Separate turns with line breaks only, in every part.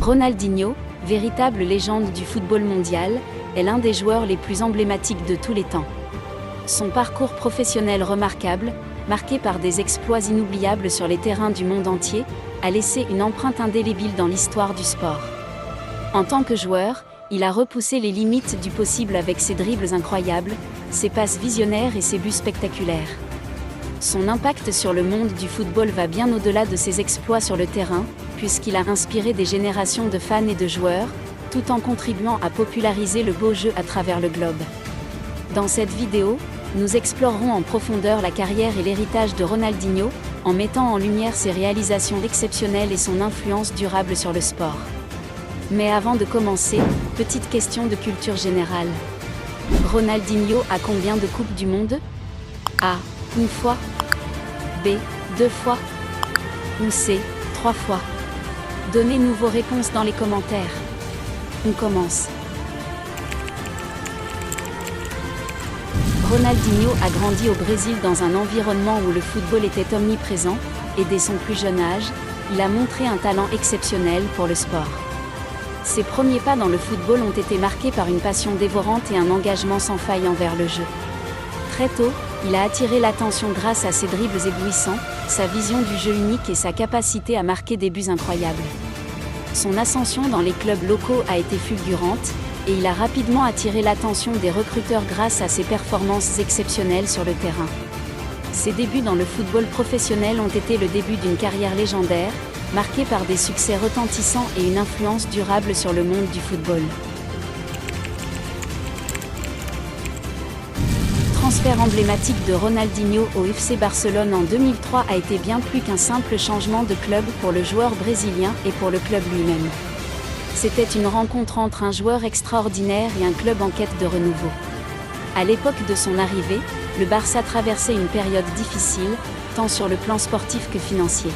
Ronaldinho, véritable légende du football mondial, est l'un des joueurs les plus emblématiques de tous les temps. Son parcours professionnel remarquable, marqué par des exploits inoubliables sur les terrains du monde entier, a laissé une empreinte indélébile dans l'histoire du sport. En tant que joueur, il a repoussé les limites du possible avec ses dribbles incroyables, ses passes visionnaires et ses buts spectaculaires. Son impact sur le monde du football va bien au-delà de ses exploits sur le terrain, puisqu'il a inspiré des générations de fans et de joueurs, tout en contribuant à populariser le beau jeu à travers le globe. Dans cette vidéo, nous explorerons en profondeur la carrière et l'héritage de Ronaldinho, en mettant en lumière ses réalisations exceptionnelles et son influence durable sur le sport. Mais avant de commencer, petite question de culture générale. Ronaldinho a combien de coupes du monde? A. Une fois. B. 2 fois. Ou C. 3 fois. Donnez-nous vos réponses dans les commentaires. On commence. Ronaldinho a grandi au Brésil dans un environnement où le football était omniprésent, et dès son plus jeune âge, il a montré un talent exceptionnel pour le sport. Ses premiers pas dans le football ont été marqués par une passion dévorante et un engagement sans faille envers le jeu. Très tôt, il a attiré l'attention grâce à ses dribbles éblouissants, sa vision du jeu unique et sa capacité à marquer des buts incroyables. Son ascension dans les clubs locaux a été fulgurante, et il a rapidement attiré l'attention des recruteurs grâce à ses performances exceptionnelles sur le terrain. Ses débuts dans le football professionnel ont été le début d'une carrière légendaire, marquée par des succès retentissants et une influence durable sur le monde du football. Transfert emblématique de Ronaldinho au FC Barcelone en 2003 a été bien plus qu'un simple changement de club pour le joueur brésilien et pour le club lui-même. C'était une rencontre entre un joueur extraordinaire et un club en quête de renouveau. À l'époque de son arrivée, le Barça traversait une période difficile, tant sur le plan sportif que financier.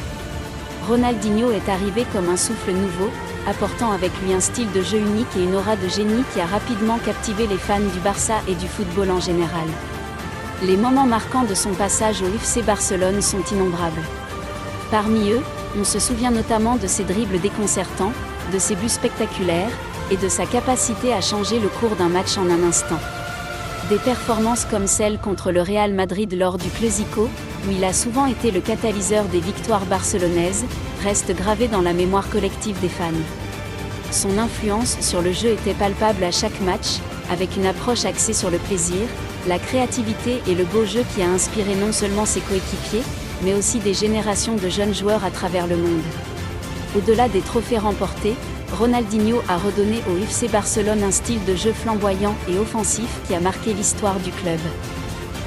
Ronaldinho est arrivé comme un souffle nouveau, apportant avec lui un style de jeu unique et une aura de génie qui a rapidement captivé les fans du Barça et du football en général. Les moments marquants de son passage au FC Barcelone sont innombrables. Parmi eux, on se souvient notamment de ses dribbles déconcertants, de ses buts spectaculaires, et de sa capacité à changer le cours d'un match en un instant. Des performances comme celle contre le Real Madrid lors du Clásico, où il a souvent été le catalyseur des victoires barcelonaises, restent gravées dans la mémoire collective des fans. Son influence sur le jeu était palpable à chaque match, avec une approche axée sur le plaisir, la créativité et le beau jeu qui a inspiré non seulement ses coéquipiers, mais aussi des générations de jeunes joueurs à travers le monde. Au-delà des trophées remportés, Ronaldinho a redonné au FC Barcelone un style de jeu flamboyant et offensif qui a marqué l'histoire du club.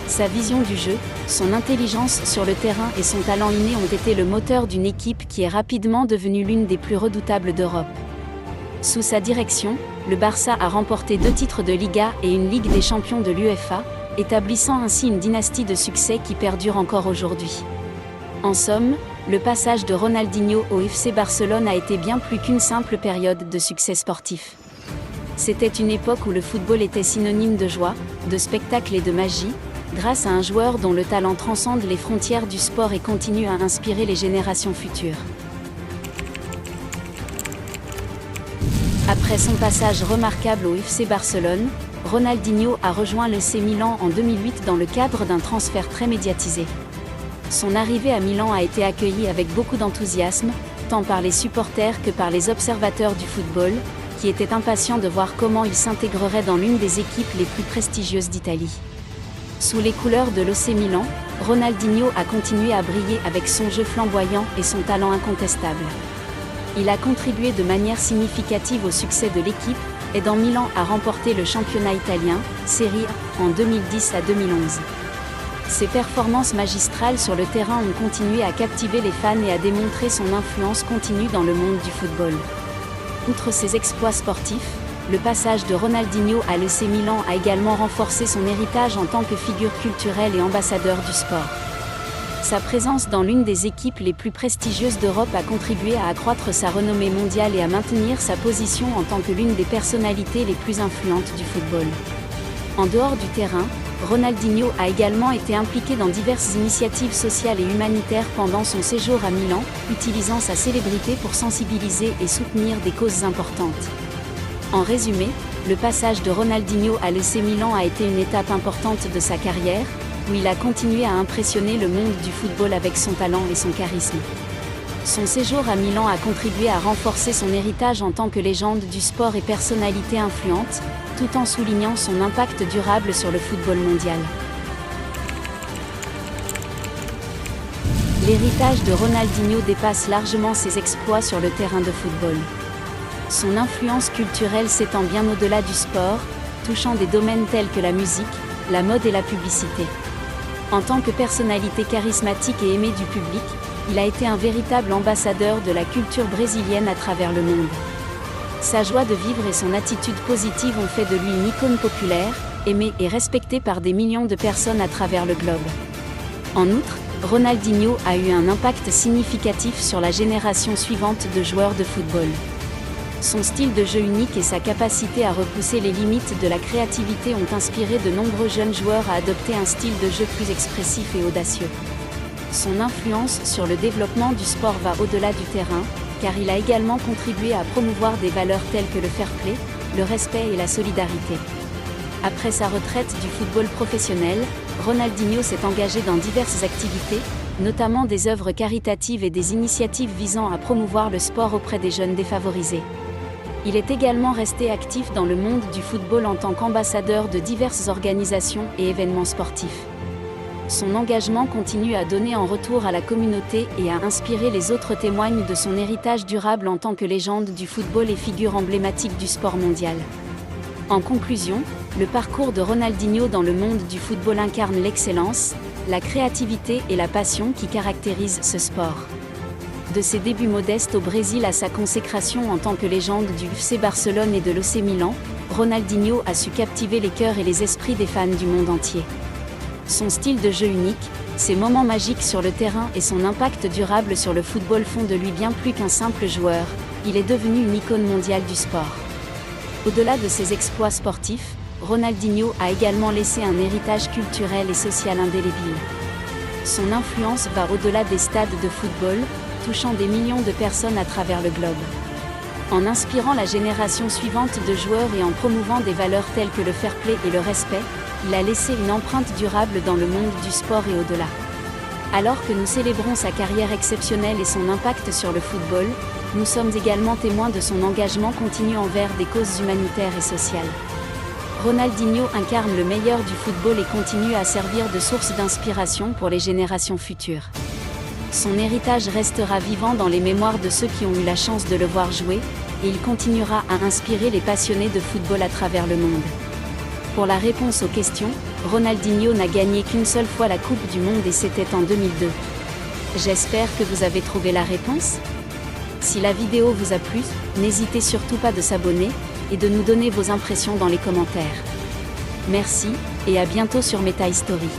Sa vision du jeu, son intelligence sur le terrain et son talent inné ont été le moteur d'une équipe qui est rapidement devenue l'une des plus redoutables d'Europe. Sous sa direction, le Barça a remporté 2 titres de Liga et une Ligue des champions de l'UEFA, établissant ainsi une dynastie de succès qui perdure encore aujourd'hui. En somme, le passage de Ronaldinho au FC Barcelone a été bien plus qu'une simple période de succès sportif. C'était une époque où le football était synonyme de joie, de spectacle et de magie, grâce à un joueur dont le talent transcende les frontières du sport et continue à inspirer les générations futures. Après son passage remarquable au FC Barcelone, Ronaldinho a rejoint le l'AC Milan en 2008 dans le cadre d'un transfert très médiatisé. Son arrivée à Milan a été accueillie avec beaucoup d'enthousiasme, tant par les supporters que par les observateurs du football, qui étaient impatients de voir comment il s'intégrerait dans l'une des équipes les plus prestigieuses d'Italie. Sous les couleurs de l'AC Milan, Ronaldinho a continué à briller avec son jeu flamboyant et son talent incontestable. Il a contribué de manière significative au succès de l'équipe, aidant Milan à remporter le championnat italien, Serie A, en 2010 à 2011. Ses performances magistrales sur le terrain ont continué à captiver les fans et à démontrer son influence continue dans le monde du football. Outre ses exploits sportifs, le passage de Ronaldinho à l'AC Milan a également renforcé son héritage en tant que figure culturelle et ambassadeur du sport. Sa présence dans l'une des équipes les plus prestigieuses d'Europe a contribué à accroître sa renommée mondiale et à maintenir sa position en tant que l'une des personnalités les plus influentes du football. En dehors du terrain, Ronaldinho a également été impliqué dans diverses initiatives sociales et humanitaires pendant son séjour à Milan, utilisant sa célébrité pour sensibiliser et soutenir des causes importantes. En résumé, le passage de Ronaldinho à l'AC Milan a été une étape importante de sa carrière, où il a continué à impressionner le monde du football avec son talent et son charisme. Son séjour à Milan a contribué à renforcer son héritage en tant que légende du sport et personnalité influente, tout en soulignant son impact durable sur le football mondial. L'héritage de Ronaldinho dépasse largement ses exploits sur le terrain de football. Son influence culturelle s'étend bien au-delà du sport, touchant des domaines tels que la musique, la mode et la publicité. En tant que personnalité charismatique et aimée du public, il a été un véritable ambassadeur de la culture brésilienne à travers le monde. Sa joie de vivre et son attitude positive ont fait de lui une icône populaire, aimée et respectée par des millions de personnes à travers le globe. En outre, Ronaldinho a eu un impact significatif sur la génération suivante de joueurs de football. Son style de jeu unique et sa capacité à repousser les limites de la créativité ont inspiré de nombreux jeunes joueurs à adopter un style de jeu plus expressif et audacieux. Son influence sur le développement du sport va au-delà du terrain, car il a également contribué à promouvoir des valeurs telles que le fair play, le respect et la solidarité. Après sa retraite du football professionnel, Ronaldinho s'est engagé dans diverses activités, notamment des œuvres caritatives et des initiatives visant à promouvoir le sport auprès des jeunes défavorisés. Il est également resté actif dans le monde du football en tant qu'ambassadeur de diverses organisations et événements sportifs. Son engagement continue à donner en retour à la communauté et à inspirer les autres témoignent de son héritage durable en tant que légende du football et figure emblématique du sport mondial. En conclusion, le parcours de Ronaldinho dans le monde du football incarne l'excellence, la créativité et la passion qui caractérisent ce sport. De ses débuts modestes au Brésil à sa consécration en tant que légende du FC Barcelone et de l'AC Milan, Ronaldinho a su captiver les cœurs et les esprits des fans du monde entier. Son style de jeu unique, ses moments magiques sur le terrain et son impact durable sur le football font de lui bien plus qu'un simple joueur, il est devenu une icône mondiale du sport. Au-delà de ses exploits sportifs, Ronaldinho a également laissé un héritage culturel et social indélébile. Son influence va au-delà des stades de football, touchant des millions de personnes à travers le globe. En inspirant la génération suivante de joueurs et en promouvant des valeurs telles que le fair play et le respect, il a laissé une empreinte durable dans le monde du sport et au-delà. Alors que nous célébrons sa carrière exceptionnelle et son impact sur le football, nous sommes également témoins de son engagement continu envers des causes humanitaires et sociales. Ronaldinho incarne le meilleur du football et continue à servir de source d'inspiration pour les générations futures. Son héritage restera vivant dans les mémoires de ceux qui ont eu la chance de le voir jouer, et il continuera à inspirer les passionnés de football à travers le monde. Pour la réponse aux questions, Ronaldinho n'a gagné qu'une seule fois la Coupe du Monde et c'était en 2002. J'espère que vous avez trouvé la réponse. Si la vidéo vous a plu, n'hésitez surtout pas de s'abonner, et de nous donner vos impressions dans les commentaires. Merci, et à bientôt sur Meta History.